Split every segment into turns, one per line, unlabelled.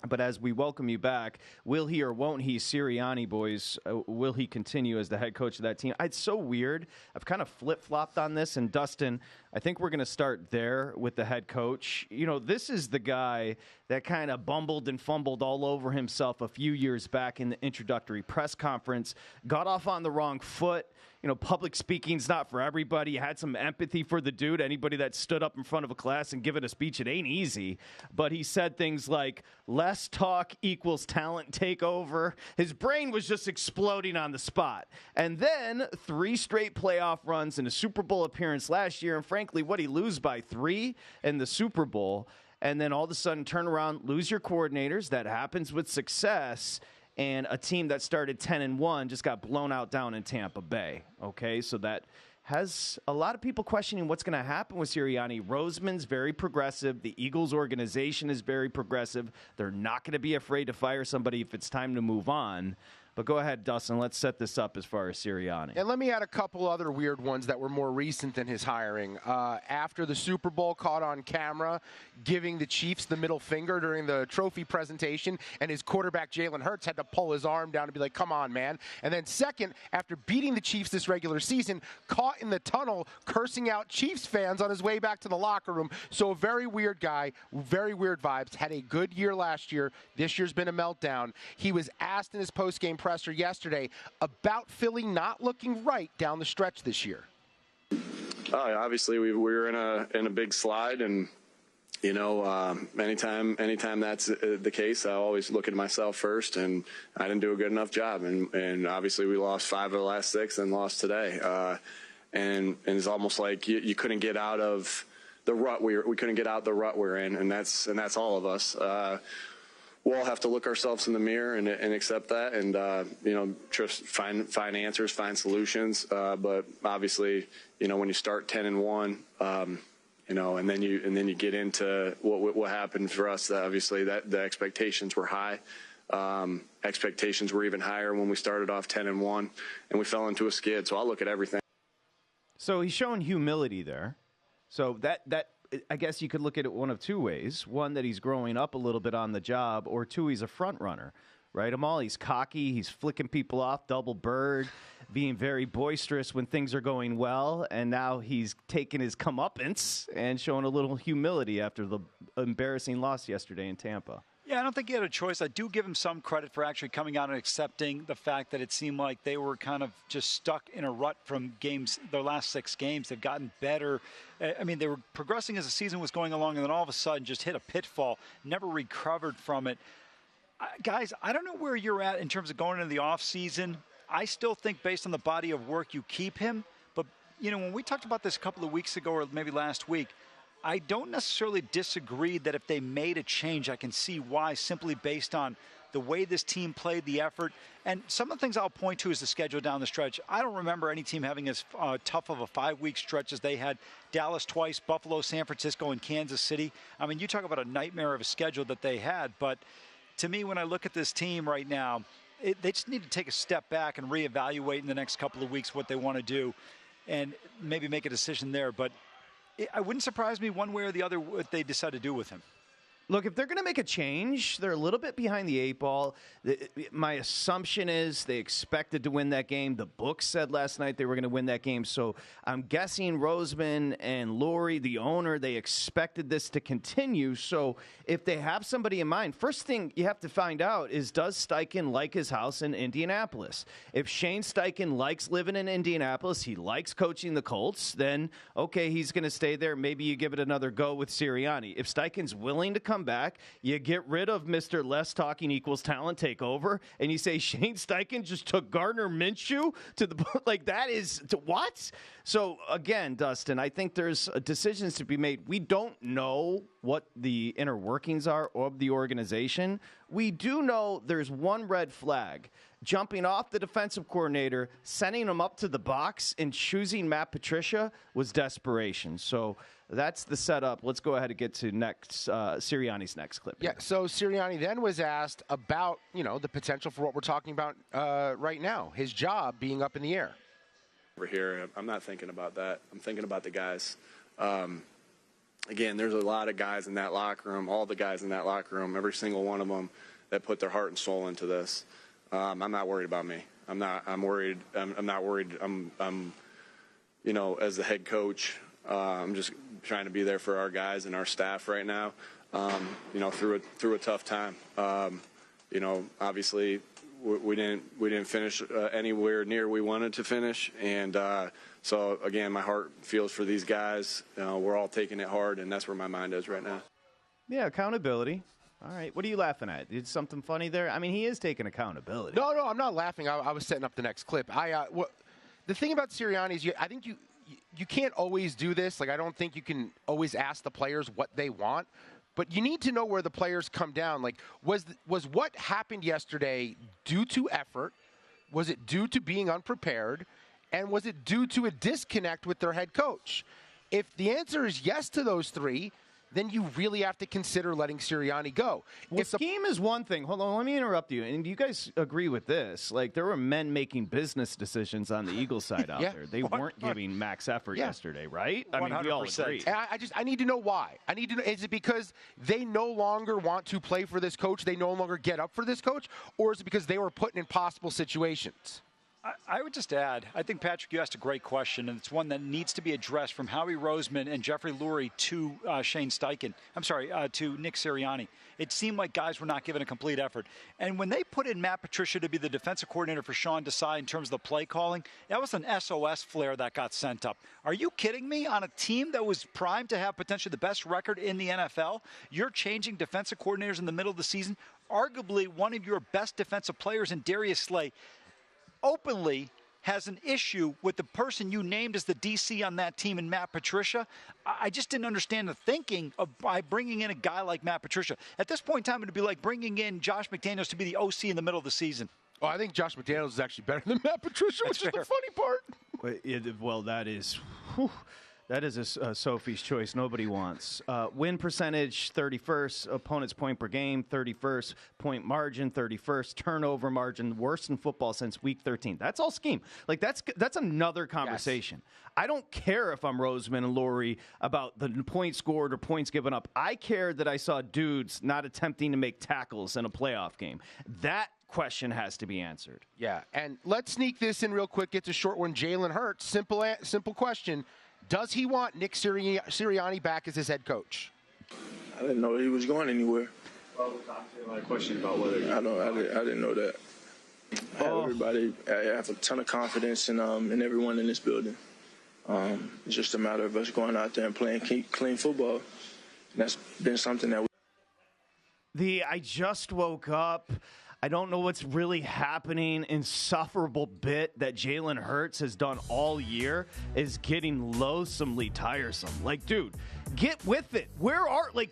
But as we welcome you back, will he or won't he, Sirianni, boys, will he continue as the head coach of that team? It's so weird. I've kind of flip-flopped on this. And, Dustin, I think we're going to start there with the head coach. You know, this is the guy that kind of bumbled and fumbled all over himself a few years back in the introductory press conference, got off on the wrong foot. You know, public speaking's not for everybody. You had some empathy for the dude. Anybody that stood up in front of a class and given a speech, it ain't easy. But he said things like, less talk equals talent takeover. His brain was just exploding on the spot. And then 3 straight playoff runs and a Super Bowl appearance last year. And frankly, what he lose by 3 in the Super Bowl. And then all of a sudden turn around, lose your coordinators. That happens with success. And a team that started 10-1 just got blown out down in Tampa Bay. Okay, so that has a lot of people questioning what's going to happen with Sirianni. Roseman's very progressive. The Eagles organization is very progressive. They're not going to be afraid to fire somebody if it's time to move on. But go ahead, Dustin. Let's set this up as far as Sirianni.
And let me add a couple other weird ones that were more recent than his hiring. After the Super Bowl, caught on camera giving the Chiefs the middle finger during the trophy presentation, and his quarterback, Jalen Hurts, had to pull his arm down and be like, come on, man. And then second, after beating the Chiefs this regular season, caught in the tunnel cursing out Chiefs fans on his way back to the locker room. So a very weird guy, very weird vibes. Had a good year last year. This year's been a meltdown. He was asked in his postgame presser yesterday about Philly not looking right down the stretch this year.
Obviously, we were in a big slide, and you know, anytime that's the case, I always look at myself first, and I didn't do a good enough job, and obviously we lost 5 of the last 6 and lost today, and it's almost like you couldn't get out of the rut we couldn't get out the rut we're in, and that's all of us. We'll all have to look ourselves in the mirror and accept that, and you know, just find answers, find solutions. But obviously, you know, when you start 10-1, you know, and then you get into what happened for us. Obviously, that the expectations were high. Expectations were even higher when we started off 10-1, and we fell into a skid. So I'll look at everything.
So he's showing humility there. So that I guess you could look at it one of 2 ways. One, that he's growing up a little bit on the job, or 2, he's a front runner, right? Amal, he's cocky, he's flicking people off, double bird, being very boisterous when things are going well, and now he's taking his comeuppance and showing a little humility after the embarrassing loss yesterday in Tampa.
Yeah, I don't think he had a choice. I do give him some credit for actually coming out and accepting the fact that it seemed like they were kind of just stuck in a rut from games, their last 6 games. They've gotten better. I mean, they were progressing as the season was going along, and then all of a sudden just hit a pitfall, never recovered from it. Guys, I don't know where you're at in terms of going into the offseason. I still think based on the body of work, you keep him. But, you know, when we talked about this a couple of weeks ago or maybe last week, I don't necessarily disagree that if they made a change, I can see why, simply based on the way this team played, the effort. And some of the things I'll point to is the schedule down the stretch. I don't remember any team having as tough of a 5-week stretch as they had. Dallas twice, Buffalo, San Francisco, and Kansas City. I mean, you talk about a nightmare of a schedule that they had. But to me, when I look at this team right now, they just need to take a step back and reevaluate in the next couple of weeks what they want to do and maybe make a decision there. But it wouldn't surprise me one way or the other what they decide to do with him.
Look, if they're going to make a change, they're a little bit behind the 8 ball. My assumption is they expected to win that game. The book said last night they were going to win that game. So I'm guessing Roseman and Lurie, the owner, they expected this to continue. So if they have somebody in mind, first thing you have to find out is, does Steichen like his house in Indianapolis? If Shane Steichen likes living in Indianapolis, he likes coaching the Colts, then, okay, he's going to stay there. Maybe you give it another go with Sirianni. If Steichen's willing to come back, you get rid of Mr. Less Talking Equals Talent Takeover, and you say Shane Steichen just took Gardner Minshew to the like that is to what? So again, Dustin, I think there's decisions to be made. We don't know what the inner workings are of the organization. We do know there's one red flag. Jumping off the defensive coordinator, sending him up to the box, and choosing Matt Patricia was desperation. So that's the setup. Let's go ahead and get to Sirianni's next clip here.
Yeah, so Sirianni then was asked about, you know, the potential for what we're talking about right now, his job being up in the air.
Over here, I'm not thinking about that. I'm thinking about the guys. again, there's a lot of guys in that locker room, all the guys in that locker room, every single one of them that put their heart and soul into this. I'm not worried about me. I'm not worried. I'm as the head coach, I'm just trying to be there for our guys and our staff right now, through a tough time. Obviously we didn't finish anywhere near we wanted to finish, and so again, my heart feels for these guys. We're all taking it hard, and that's where my mind is right now.
Yeah, accountability. All right, what are you laughing at? Did something funny there? I mean, he is taking accountability.
No, I'm not laughing. I was setting up the next clip. The thing about Sirianni is, I think you can't always do this. Like, I don't think you can always ask the players what they want, but you need to know where the players come down. Like, was what happened yesterday due to effort? Was it due to being unprepared? And was it due to a disconnect with their head coach? If the answer is yes to those three, then you really have to consider letting Sirianni go.
Well, scheme is one thing. Hold on, let me interrupt you. And you guys agree with this? Like, there were men making business decisions on the Eagles side out there. They weren't giving max effort yesterday, right? I mean, we all agree.
I need to know why. I need to know, is it because they no longer want to play for this coach? They no longer get up for this coach? Or is it because they were put in impossible situations?
I would just add, I think, Patrick, you asked a great question, and it's one that needs to be addressed from Howie Roseman and Jeffrey Lurie to Shane Steichen. To Nick Sirianni. It seemed like guys were not given a complete effort. And when they put in Matt Patricia to be the defensive coordinator for Sean Desai in terms of the play calling, that was an SOS flare that got sent up. Are you kidding me? On a team that was primed to have potentially the best record in the NFL, you're changing defensive coordinators in the middle of the season? Arguably one of your best defensive players in Darius Slay openly has an issue with the person you named as the DC on that team and Matt Patricia. I just didn't understand the thinking by bringing in a guy like Matt Patricia. At this point in time, it would be like bringing in Josh McDaniels to be the OC in the middle of the season.
Well, I think Josh McDaniels is actually better than Matt Patricia, which is the funny part.
Well, that is... That is a Sophie's choice nobody wants. Win percentage, 31st. Opponent's point per game, 31st. Point margin, 31st. Turnover margin, worst in football since week 13. That's all scheme. Like, that's another conversation. Yes. I don't care if I'm Roseman and Lurie about the points scored or points given up. I care that I saw dudes not attempting to make tackles in a playoff game. That question has to be answered.
Yeah, and let's sneak this in real quick. It's a short one. Jalen Hurts, simple question. Does he want Nick Sirianni back as his head coach?
I didn't know he was going anywhere.
Well, my question about whether
I didn't know that. I have a ton of confidence in everyone in this building. It's just a matter of us going out there and playing clean football. And that's been something that
I just woke up. I don't know what's really happening. Insufferable bit that Jalen Hurts has done all year is getting loathsomely tiresome. Like, dude, get with it.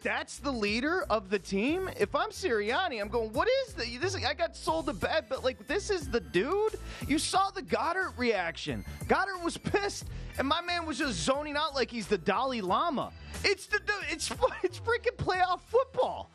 That's the leader of the team? If I'm Sirianni, I'm going, what is this? I got sold to bed, but, this is the dude? You saw the Goddard reaction. Goddard was pissed, and my man was just zoning out like he's the Dalai Lama. It's freaking playoff football.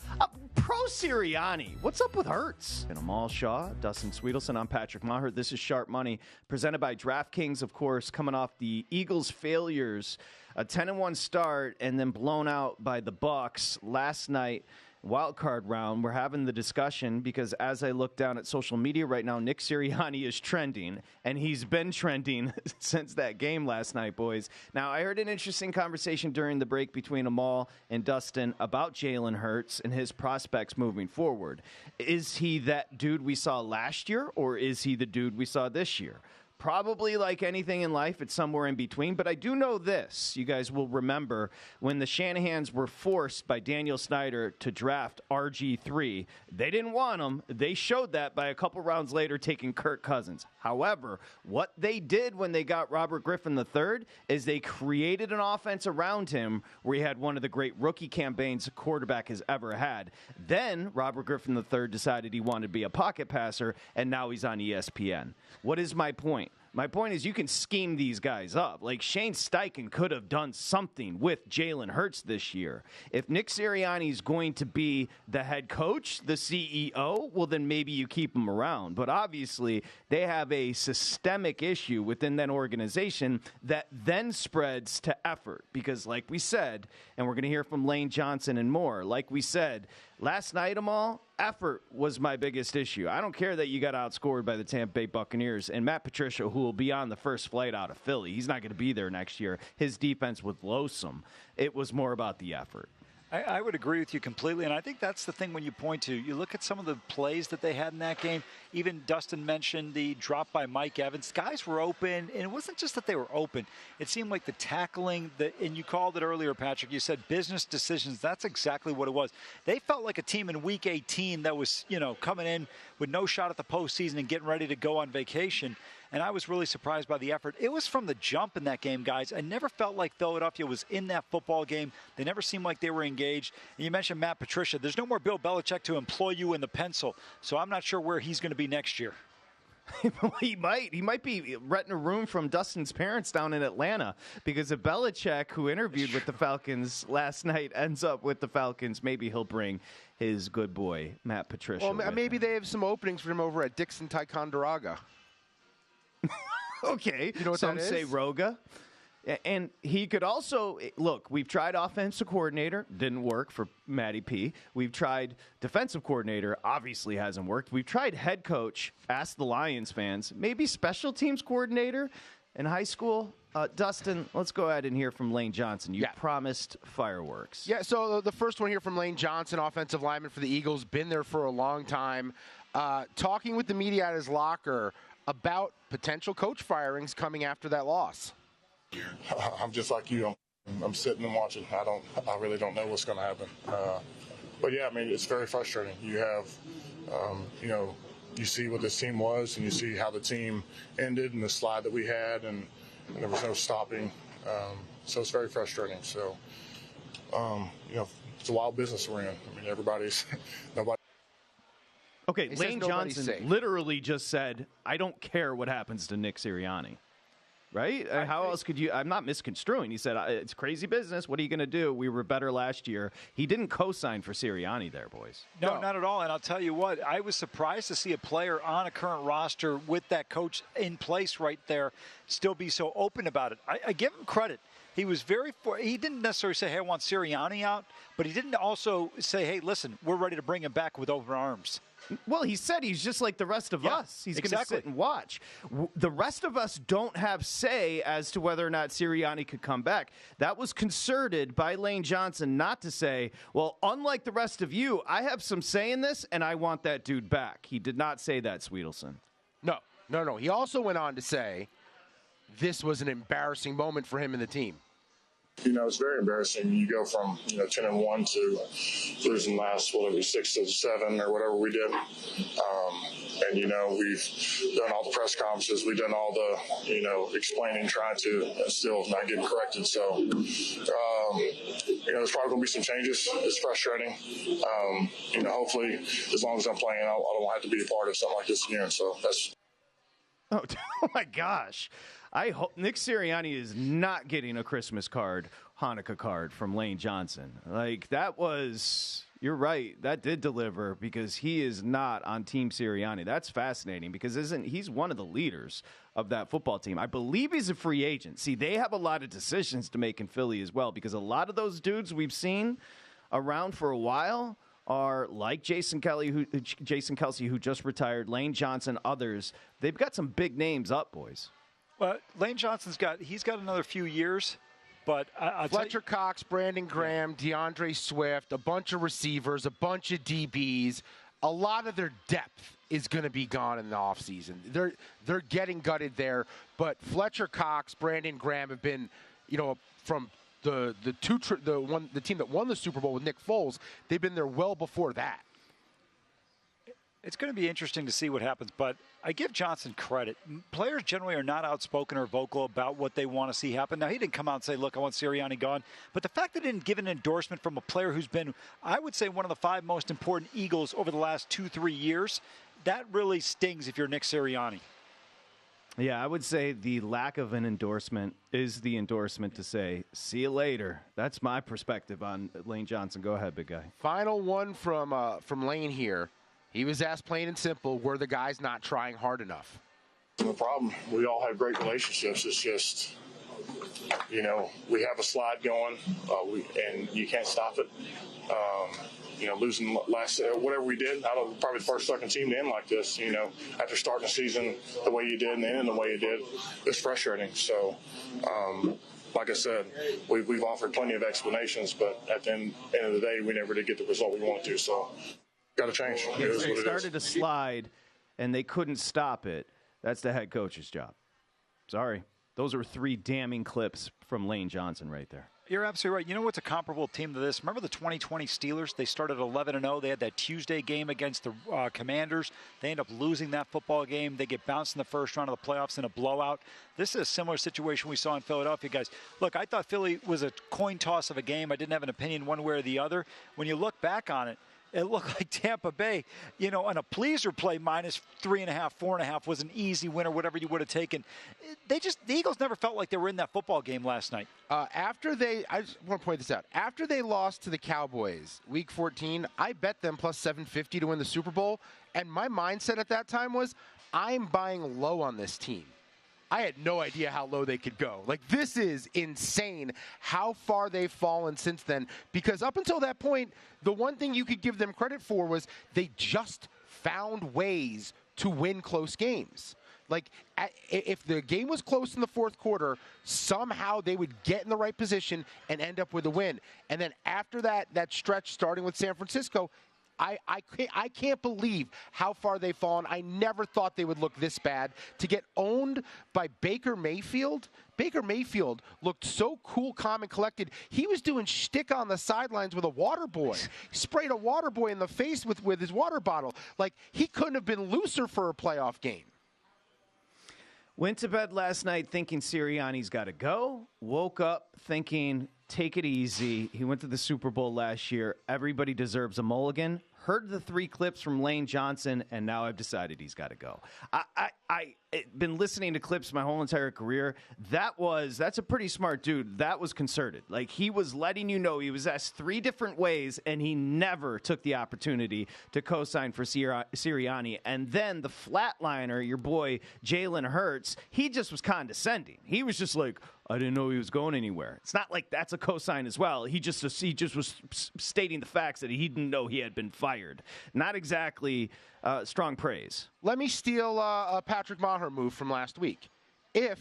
Pro Sirianni. What's up with Hurts? And Amal Shaw, Dustin Sweetelson, I'm Patrick Maher. This is Sharp Money, presented by DraftKings, of course, coming off the Eagles' failures, a 10-1 start, and then blown out by the Bucs last night. Wild card round, we're having the discussion because as I look down at social media right now, Nick Sirianni is trending, and he's been trending since that game last night, boys. Now, I heard an interesting conversation during the break between Amal and Dustin about Jalen Hurts and his prospects moving forward. Is he that dude we saw last year, or is he the dude we saw this year? Probably like anything in life, it's somewhere in between. But I do know this. You guys will remember when the Shanahans were forced by Daniel Snyder to draft RG3. They didn't want him. They showed that by a couple rounds later taking Kirk Cousins. However, what they did when they got Robert Griffin III is they created an offense around him where he had one of the great rookie campaigns a quarterback has ever had. Then Robert Griffin III decided he wanted to be a pocket passer, and now he's on ESPN. What is my point? My point is you can scheme these guys up. Like Shane Steichen could have done something with Jalen Hurts this year. If Nick Sirianni is going to be the head coach, the CEO, well, then maybe you keep him around. But obviously, they have a systemic issue within that organization that then spreads to effort. Because like we said, and we're going to hear from Lane Johnson and more, like we said, last night, Amal, effort was my biggest issue. I don't care that you got outscored by the Tampa Bay Buccaneers and Matt Patricia, who will be on the first flight out of Philly. He's not going to be there next year. His defense was loathsome. It was more about the effort.
I would agree with you completely, and I think that's the thing when you point to. You look at some of the plays that they had in that game. Even Dustin mentioned the drop by Mike Evans. Guys were open, and it wasn't just that they were open. It seemed like the tackling, and you called it earlier, Patrick. You said business decisions. That's exactly what it was. They felt like a team in Week 18 that was, coming in with no shot at the postseason and getting ready to go on vacation. And I was really surprised by the effort. It was from the jump in that game, guys. I never felt like Philadelphia was in that football game. They never seemed like they were engaged. And you mentioned Matt Patricia. There's no more Bill Belichick to employ you in the pencil. So I'm not sure where he's going to be next year.
He might be renting a room from Dustin's parents down in Atlanta, because if Belichick, who interviewed with the Falcons last night, ends up with the Falcons, maybe he'll bring his good boy, Matt Patricia.
Well, maybe they have some openings for him over at Dixon Ticonderoga.
Okay.
You know what
Some
that is?
say Roga. And he could also, look, we've tried offensive coordinator, didn't work for Matty P. We've tried defensive coordinator, obviously hasn't worked. We've tried head coach, ask the Lions fans, maybe special teams coordinator in high school. Dustin, let's go ahead and hear from Lane Johnson. You promised fireworks.
Yeah, so the first one here from Lane Johnson, offensive lineman for the Eagles, been there for a long time. Talking with the media at his locker about potential coach firings coming after that loss.
I'm just like you. I'm sitting and watching. I really don't know what's going to happen. But yeah, I mean, it's very frustrating. You have, you see what this team was, and you see how the team ended, and the slide that we had, and there was no stopping. So it's very frustrating. So, it's a wild business we're in. I mean, nobody.
Okay, Lane Johnson literally just said, I don't care what happens to Nick Sirianni. Right? How else could you? I'm not misconstruing. He said, it's crazy business. What are you going to do? We were better last year. He didn't co-sign for Sirianni there, boys.
No, not at all. And I'll tell you what, I was surprised to see a player on a current roster with that coach in place right there still be so open about it. I give him credit. He was he didn't necessarily say, hey, I want Sirianni out, but he didn't also say, hey, listen, we're ready to bring him back with open arms.
Well, he said he's just like the rest of us. He's going to sit and watch. The rest of us don't have say as to whether or not Sirianni could come back. That was concerted by Lane Johnson not to say, well, unlike the rest of you, I have some say in this, and I want that dude back. He did not say that, Sweetelson.
No. He also went on to say this was an embarrassing moment for him and the team.
It's very embarrassing. You go from 10-1 to losing last 6-7 or whatever we did, and we've done all the press conferences, we've done all the explaining, trying to, and still not getting corrected. So there's probably going to be some changes. It's frustrating. Hopefully, as long as I'm playing, I don't have to be a part of something like this again. So that's.
Oh my gosh. I hope Nick Sirianni is not getting a Christmas card, Hanukkah card from Lane Johnson. Like, you're right, that did deliver, because he is not on Team Sirianni. That's fascinating, because he's one of the leaders of that football team. I believe he's a free agent. See, they have a lot of decisions to make in Philly as well, because a lot of those dudes we've seen around for a while are like Jason Kelce, who just retired, Lane Johnson, others. They've got some big names up, boys.
Well, Lane Johnson's got another few years, but
Fletcher Cox, Brandon Graham, DeAndre Swift, a bunch of receivers, a bunch of DBs. A lot of their depth is going to be gone in the offseason. They're getting gutted there, but Fletcher Cox, Brandon Graham have been, from the team that won the Super Bowl with Nick Foles, they've been there well before that.
It's going to be interesting to see what happens, but I give Johnson credit. Players generally are not outspoken or vocal about what they want to see happen. Now, he didn't come out and say, look, I want Sirianni gone. But the fact that he didn't give an endorsement from a player who's been, I would say, one of the 5 most important Eagles over the last 2-3 years, that really stings if you're Nick Sirianni.
Yeah, I would say the lack of an endorsement is the endorsement to say, see you later. That's my perspective on Lane Johnson. Go ahead, big guy.
Final one from Lane here. He was asked plain and simple, were the guys not trying hard enough?
No problem. We all have great relationships. It's just, we have a slide going, and you can't stop it. Losing last whatever we did, out of probably the first second team to end like this, after starting the season the way you did and ending the way you did, it's frustrating. So, like I said, we've offered plenty of explanations, but at the end of the day, we never did get the result we wanted to. So, got to change.
They started to slide, and they couldn't stop it. That's the head coach's job. Sorry. Those are 3 damning clips from Lane Johnson right there.
You're absolutely right. You know what's a comparable team to this? Remember the 2020 Steelers? They started 11-0. They had that Tuesday game against the Commanders. They end up losing that football game. They get bounced in the first round of the playoffs in a blowout. This is a similar situation we saw in Philadelphia, guys. Look, I thought Philly was a coin toss of a game. I didn't have an opinion one way or the other. When you look back on it, it looked like Tampa Bay, on a pleaser play, minus 3.5, 4.5 was an easy win or whatever you would have taken. The Eagles never felt like they were in that football game last night.
I just want to point this out. After they lost to the Cowboys, Week 14, I bet them plus 750 to win the Super Bowl. And my mindset at that time was, I'm buying low on this team. I had no idea how low they could go. Like, this is insane how far they've fallen since then. Because up until that point, the one thing you could give them credit for was they just found ways to win close games. Like, if the game was close in the fourth quarter, somehow they would get in the right position and end up with a win. And then after that stretch, starting with San Francisco, I can't believe how far they've fallen. I never thought they would look this bad. To get owned by Baker Mayfield. Baker Mayfield looked so cool, calm, and collected. He was doing shtick on the sidelines with a water boy. He sprayed a water boy in the face with his water bottle. Like, he couldn't have been looser for a playoff game.
Went to bed last night thinking Sirianni's got to go. Woke up thinking, take it easy. He went to the Super Bowl last year. Everybody deserves a mulligan. Heard the 3 clips from Lane Johnson, and now I've decided he's got to go. I've been listening to clips my whole entire career. That's a pretty smart dude. That was concerted. Like, he was letting you know he was asked 3 different ways, and he never took the opportunity to co-sign for Sirianni. And then the flatliner, your boy Jalen Hurts, he just was condescending. He was just like, I didn't know he was going anywhere. It's not like that's a cosign as well. He just was stating the facts that he didn't know he had been fired. Not exactly strong praise.
Let me steal a Patrick Maher move from last week. If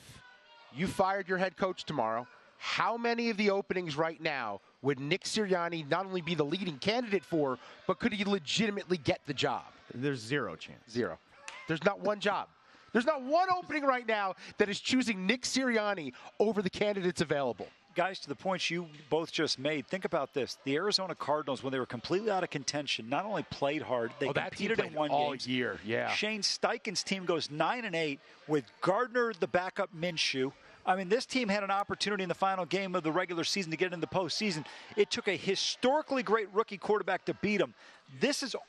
you fired your head coach tomorrow, how many of the openings right now would Nick Sirianni not only be the leading candidate for, but could he legitimately get the job?
There's 0 chance.
0. There's not one job. There's not one opening right now that is choosing Nick Sirianni over the candidates available.
Guys, to the points you both just made, think about this. The Arizona Cardinals, when they were completely out of contention, not only played hard, they competed in one
all
game.
Year. Yeah.
Shane Steichen's team goes 9-8 with Gardner, the backup Minshew. I mean, this team had an opportunity in the final game of the regular season to get into the postseason. It took a historically great rookie quarterback to beat them. These are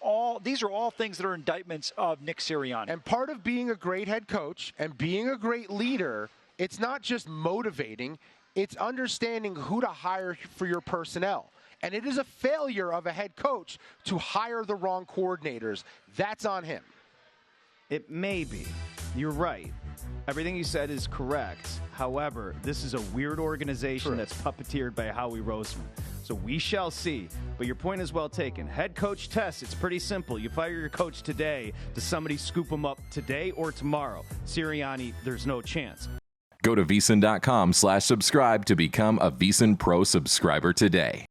all things that are indictments of Nick Sirianni.
And part of being a great head coach and being a great leader, it's not just motivating, it's understanding who to hire for your personnel. And it is a failure of a head coach to hire the wrong coordinators. That's on him.
It may be. You're right. Everything you said is correct. However, this is a weird organization that's puppeteered by Howie Roseman. So we shall see. But your point is well taken. Head coach test, it's pretty simple. You fire your coach today. Does somebody scoop him up today or tomorrow? Sirianni, there's no chance.
Go to VSiN.com/subscribe to become a VSiN Pro subscriber today.